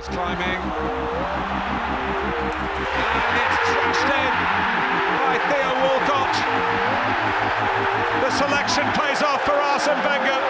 He's climbing. And it's trashed in by Theo Walcott. The selection pays off for Arsene Wenger.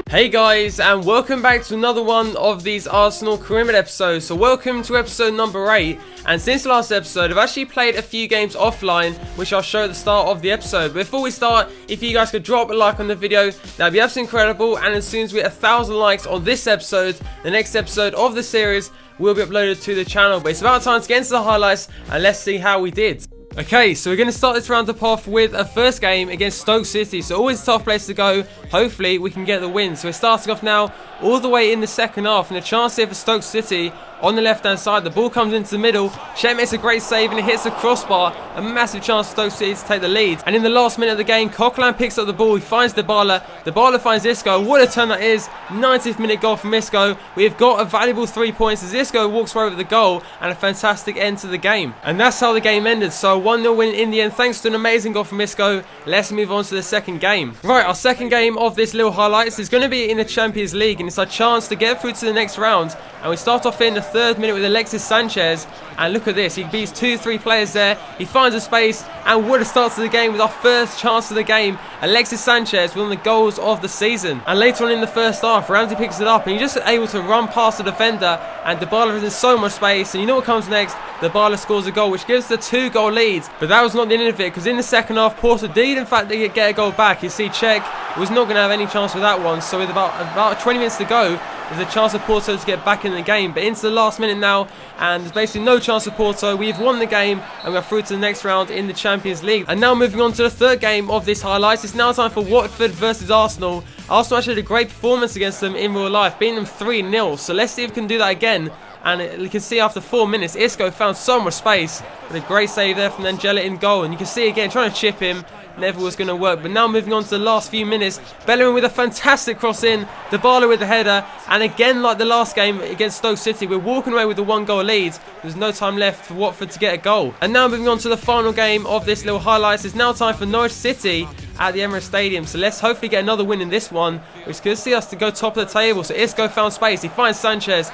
Hey guys, and welcome back to another one of these Arsenal Career episodes. So welcome to episode number 8, and since the last episode I've actually played a few games offline, which I'll show at the start of the episode. But before we start, if you guys could drop a like on the video, that'd be absolutely incredible. And as soon as we get 1,000 likes on this episode, the next episode of the series will be uploaded to the channel. But it's about time to get into the highlights, and let's see how we did. Okay, so we're going to start this roundup off with a first game against Stoke City. So always a tough place to go. Hopefully we can get the win. So we're starting off now all the way in the second half, and a chance here for Stoke City on the left hand side. The ball comes into the middle. Shem makes a great save and it hits the crossbar. A massive chance for Stoke City to take the lead. And in the last minute of the game, Coquelin picks up the ball. He finds Dybala. Dybala finds Isco. What a turn that is. 90th minute goal from Isco. We've got a valuable 3 points as Isco walks right over the goal, and a fantastic end to the game. And that's how the game ended. So 1-0 win in the end thanks to an amazing goal from Isco. Let's move on to the second game. Right, our second game of this little highlights is going to be in the Champions League, and it's our chance to get through to the next round. And we start off in the 3rd minute with Alexis Sanchez, and look at this, he beats 2-3 players there. He finds a space, and what a start to the game with our first chance of the game. Alexis Sanchez, one of the goals of the season. And later on in the first half, Ramsey picks it up and he's just able to run past the defender, and Dybala is in so much space. And you know what comes next? Dybala scores a goal, which gives the 2-goal lead. But that was not the end of it, because in the second half, Porto did in fact get a goal back. You see, Czech was not going to have any chance with that one. So with about 20 minutes to go, there's a chance for Porto to get back in the game. But into the last minute now, and there's basically no chance for Porto. We've won the game, and we're through to the next round in the Champions League. And now moving on to the third game of this highlights. It's now time for Watford versus Arsenal. Arsenal actually had a great performance against them in real life, beating them 3-0. So let's see if we can do that again. And you can see after 4 minutes, Isco found so much space with a great save there from Angela in goal. And you can see again, trying to chip him, never was going to work. But now moving on to the last few minutes, Bellerin with a fantastic cross in, Dybala with the header, and again like the last game against Stoke City, we're walking away with the 1-goal lead. There's no time left for Watford to get a goal. And now moving on to the final game of this little highlights, it's now time for Norwich City at the Emirates Stadium. So let's hopefully get another win in this one, which could see us to go top of the table. So Isco found space, he finds Sanchez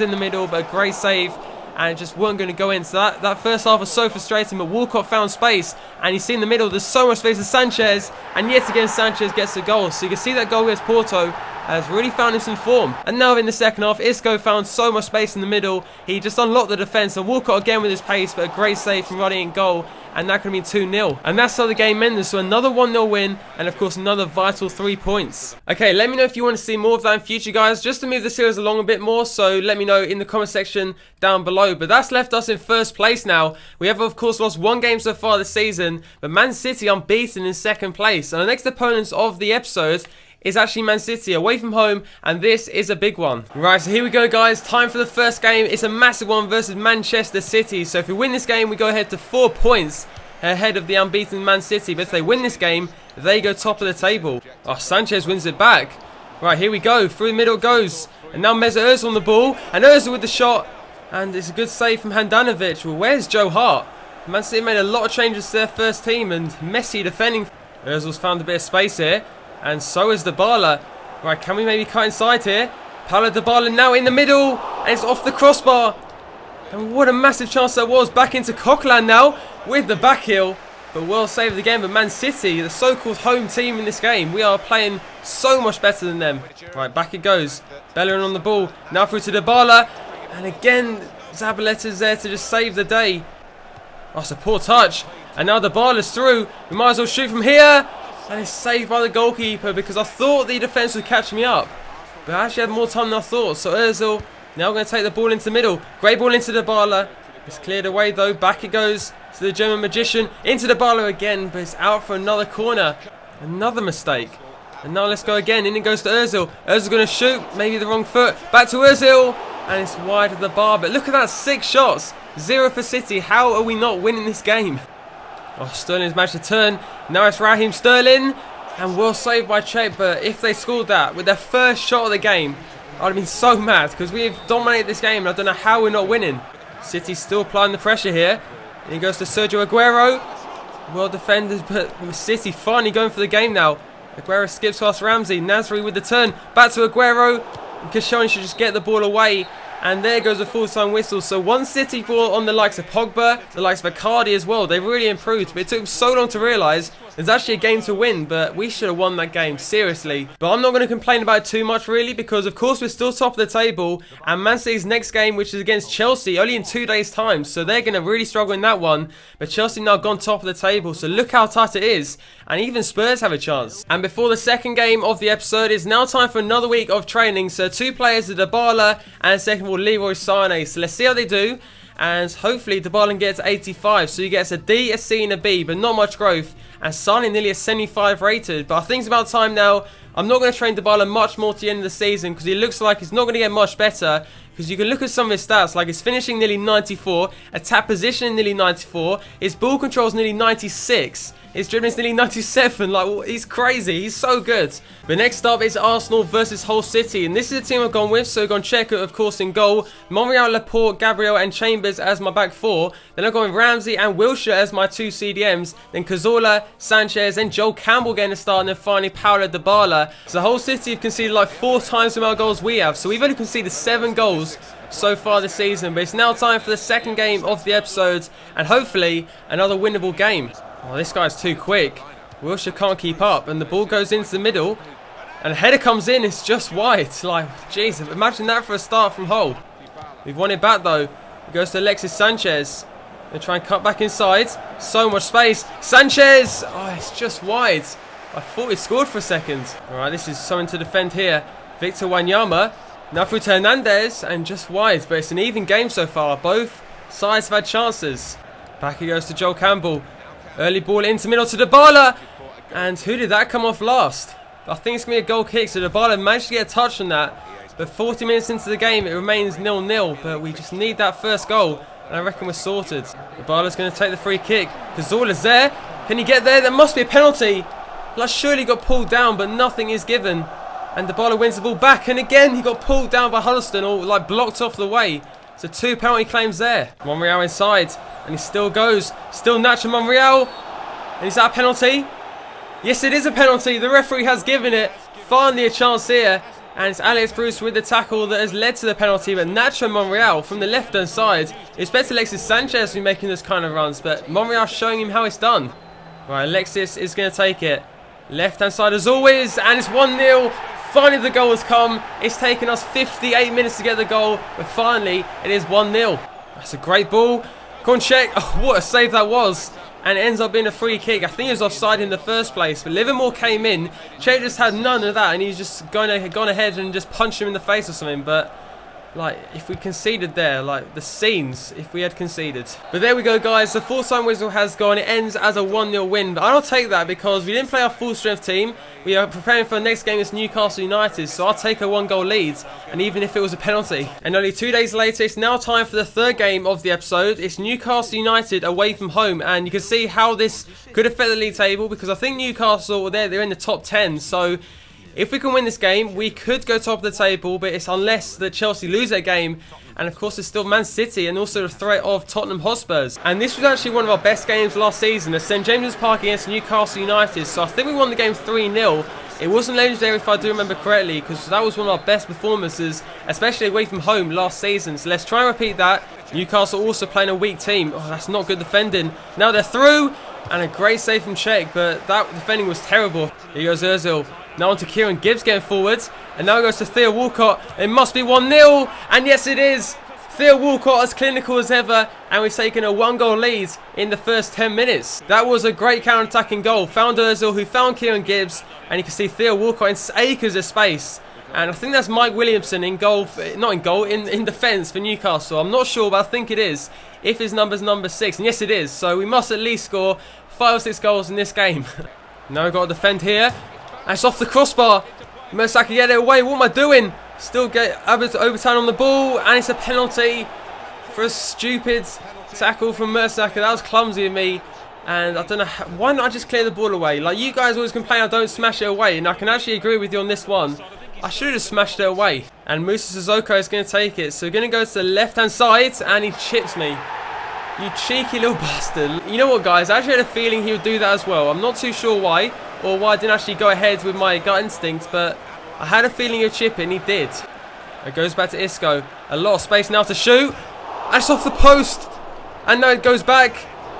in the middle, but a great save, and just weren't going to go in. So that first half was so frustrating, but Walcott found space, and you see in the middle there's so much space for Sanchez, and yet again Sanchez gets the goal. So you can see that goal against Porto has really found him some form. And now in the second half, Isco found so much space in the middle, he just unlocked the defence, and Walcott again with his pace, but a great save from running in goal, and that could have been 2-0. And that's how the game ended. So another 1-0 win, and of course another vital 3 points. Okay, let me know if you want to see more of that in future, guys, just to move the series along a bit more. So let me know in the comment section down below. But that's left us in first place now. We have of course lost 1 game so far this season, but Man City unbeaten in second place. And the next opponents of the episode is actually Man City away from home, and this is a big one. Right, so here we go, guys. Time for the first game. It's a massive one versus Manchester City. So if we win this game, we go ahead to 4 points ahead of the unbeaten Man City. But if they win this game, they go top of the table. Oh, Sanchez wins it back. Right, here we go. Through the middle it goes. And now Mesut Ozil on the ball, and Ozil with the shot. And it's a good save from Handanovic. Well, where's Joe Hart? Man City made a lot of changes to their first team, and Messi defending. Ozil's found a bit of space here, and so is Dybala. Right, can we maybe cut inside here? Paulo Dybala now in the middle, and it's off the crossbar. And what a massive chance that was. Back into Coquelin now with the back heel, but well saved again. But Man City, the so-called home team in this game, we are playing so much better than them. Right, back it goes. Bellerin on the ball, now through to Dybala, and again Zabaleta's there to just save the day. Oh, it's a poor touch, and now Dybala's through. We might as well shoot from here. And it's saved by the goalkeeper, because I thought the defence would catch me up, but I actually had more time than I thought. So Ozil now going to take the ball into the middle. Great ball into Dybala. It's cleared away though. Back it goes to the German magician. Into Dybala again, but it's out for another corner. Another mistake. And now let's go again. In it goes to Ozil. Ozil's going to shoot. Maybe the wrong foot. Back to Ozil. And it's wide of the bar. But look at that. 6 shots. 0 for City. How are we not winning this game? Oh, Sterling's managed to turn. Now it's Raheem Sterling. And well saved by Czech. But if they scored that with their first shot of the game, I'd have been so mad, because we've dominated this game and I don't know how we're not winning. City's still applying the pressure here. And he goes to Sergio Aguero. Well defended, but City finally going for the game now. Aguero skips past Ramsey. Nasri with the turn. Back to Aguero. And Koscielny should just get the ball away. And there goes a full-time whistle. So 1 City ball on the likes of Pogba, the likes of Icardi as well. They really improved, but it took them so long to realise there's actually a game to win, but we should have won that game, seriously. But I'm not going to complain about it too much, really, because of course we're still top of the table, and Man City's next game, which is against Chelsea, only in 2 days' time, so they're going to really struggle in that one. But Chelsea now gone top of the table, so look how tight it is, and even Spurs have a chance. And before the second game of the episode, it's now time for another week of training. So 2 players, Dybala and second of all Leroy Sané. So let's see how they do. And hopefully Dybala gets 85, so he gets a D, a C and a B, but not much growth. And Sané nearly a 75 rated, but I think it's about time now. I'm not going to train Dybala much more to the end of the season because he looks like he's not going to get much better. Because you can look at some of his stats, like his finishing nearly 94, attack position nearly 94, his ball control is nearly 96, his dribbling is nearly 97, like he's crazy, he's so good. But next up is Arsenal versus Hull City, and this is the team I've gone with, so I've gone Checo of course in goal, Monreal, Laporte, Gabriel and Chambers as my back 4, then I've gone with Ramsey and Wilshere as my 2 CDMs, then Cazorla, Sanchez and Joel Campbell getting a start, and then finally Paulo Dybala. So Hull City have conceded like 4 times the amount of goals we have, so we've only conceded 7 goals so far this season, but it's now time for the second game of the episode and hopefully another winnable game. Oh, this guy's too quick. Wilshere can't keep up and the ball goes into the middle and a header comes in, it's just wide. Like, jeez, imagine that for a start from Hull. We've won it back though. It goes to Alexis Sanchez. They try and cut back inside. So much space. Sanchez! Oh, it's just wide. I thought he scored for a second. Alright, this is something to defend here. Victor Wanyama. Now through to Hernandez and just wide, but it's an even game so far. Both sides have had chances. Back he goes to Joel Campbell. Early ball into middle to Dybala. And who did that come off last? I think it's going to be a goal kick, so Dybala managed to get a touch on that. But 40 minutes into the game, it remains 0-0. But we just need that first goal, and I reckon we're sorted. Dybala's going to take the free kick. Cazorla's there. Can he get there? There must be a penalty. Like, surely got pulled down, but nothing is given. And Dybala wins the ball back, and again he got pulled down by Huddleston, or like blocked off the way. So 2 penalty claims there. Monreal inside, and he still goes. Still Nacho Monreal. And is that a penalty? Yes, it is a penalty. The referee has given it. Finally a chance here. And it's Alex Bruce with the tackle that has led to the penalty. But Nacho Monreal from the left-hand side. It's better Alexis Sanchez to be making those kind of runs, but Monreal showing him how it's done. Right, Alexis is going to take it. Left-hand side as always, and it's 1-0. Finally the goal has come. It's taken us 58 minutes to get the goal, but finally it is 1-0. That's a great ball. Go on, check. Oh, what a save that was. And it ends up being a free kick. I think it was offside in the first place, but Livermore came in. Che just had none of that, and he's just gone ahead and just punched him in the face or something. But like, if we conceded there, like the scenes, if we had conceded. But there we go, guys. The full-time whistle has gone. It ends as a 1-0 win. But I'll take that because we didn't play our full-strength team. We are preparing for the next game against Newcastle United. So I'll take a 1-goal lead. And even if it was a penalty. And only 2 days later, it's now time for the third game of the episode. It's Newcastle United away from home. And you can see how this could affect the league table. Because I think Newcastle, they're in the top 10. So if we can win this game, we could go top of the table, but it's unless that Chelsea lose their game. And of course, there's still Man City and also the threat of Tottenham Hotspurs. And this was actually one of our best games last season at St James's Park against Newcastle United. So I think we won the game 3-0. It wasn't legendary if I do remember correctly, because that was one of our best performances, especially away from home last season. So let's try and repeat that. Newcastle also playing a weak team. Oh, that's not good defending. Now they're through, and a great save from Czech, but that defending was terrible. Here goes Ozil. Now on to Kieran Gibbs getting forwards. And now it goes to Theo Walcott. It must be 1-0. And yes, it is. Theo Walcott as clinical as ever. And we've taken a 1-goal lead in the first 10 minutes. That was a great counter-attacking goal. Found Ozil, who found Kieran Gibbs. And you can see Theo Walcott in acres of space. And I think that's Mike Williamson in goal. Not in goal, in defence for Newcastle. I'm not sure, but I think it is. If his number's number 6. And yes, it is. So we must at least score 5 or 6 goals in this game. Now we've got to defend here. And it's off the crossbar. Mesut can get it away. What am I doing? Still get overturn on the ball. And it's a penalty for a stupid tackle from Mesut. That was clumsy of me. And I don't know, why not I just clear the ball away? Like, you guys always complain I don't smash it away. And I can actually agree with you on this one. I should have just smashed it away. And Musa Sissoko is going to take it. So we're going to go to the left-hand side. And he chips me. You cheeky little bastard. You know what, guys? I actually had a feeling he would do that as well. I'm not too sure why. Or why I didn't actually go ahead with my gut instinct, but I had a feeling he'd chip it, and he did. It goes back to Isco. A lot of space now to shoot. And it's off the post. And now it goes back.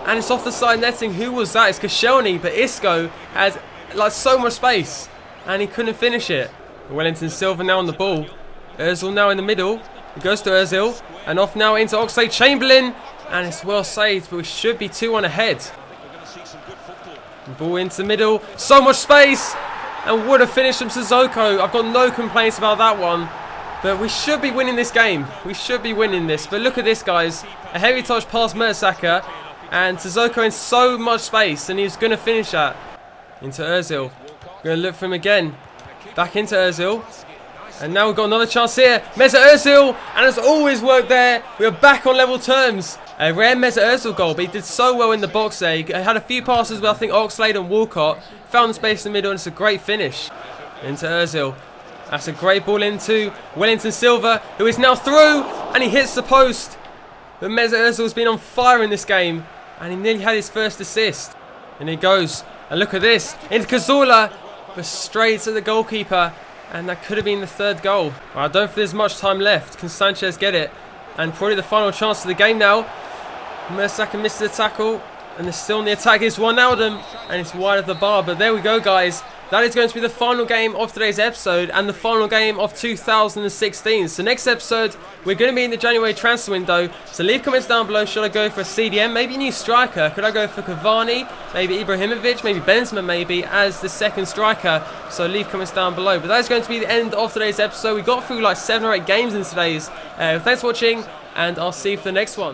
And it's off the side netting. Who was that? It's Koscielny. But Isco has like so much space. And he couldn't finish it. Wellington Silva now on the ball. Ozil now in the middle. It goes to Ozil. And off now into Oxlade-Chamberlain. And it's well saved. But we should be 2-1 ahead. Ball into the middle. So much space. And would have finished from Sissoko. I've got no complaints about that one. But we should be winning this game. We should be winning this. But look at this, guys. A heavy touch past Mertesacker. And Sissoko in so much space. And he's going to finish that. Into Ozil. Going to look for him again. Back into Ozil. And now we've got another chance here. Mesut Ozil. And it's always worked there. We are back on level terms. A rare Mesut Ozil goal. But he did so well in the box there. He had a few passes with, I think, Oxlade and Walcott. Found the space in the middle. And it's a great finish. Into Ozil. That's a great ball into Wellington Silva, who is now through, and he hits the post. But Mesut Ozil's been on fire in this game, and he nearly had his first assist. And he goes, and look at this, into Cazorla, but straight to the goalkeeper, and that could have been the third goal. Well, I don't think there's much time left. Can Sanchez get it? And probably the final chance of the game now. Mertesacker missed the tackle, and there's still on the attack is Wijnaldum, and it's wide of the bar. But there we go, guys. That is going to be the final game of today's episode and the final game of 2016. So next episode, we're going to be in the January transfer window. So leave comments down below. Should I go for a CDM? Maybe a new striker. Could I go for Cavani? Maybe Ibrahimovic? Maybe Benzema maybe as the second striker. So leave comments down below. But that is going to be the end of today's episode. We got through like 7 or 8 games in today's. Thanks for watching, and I'll see you for the next one.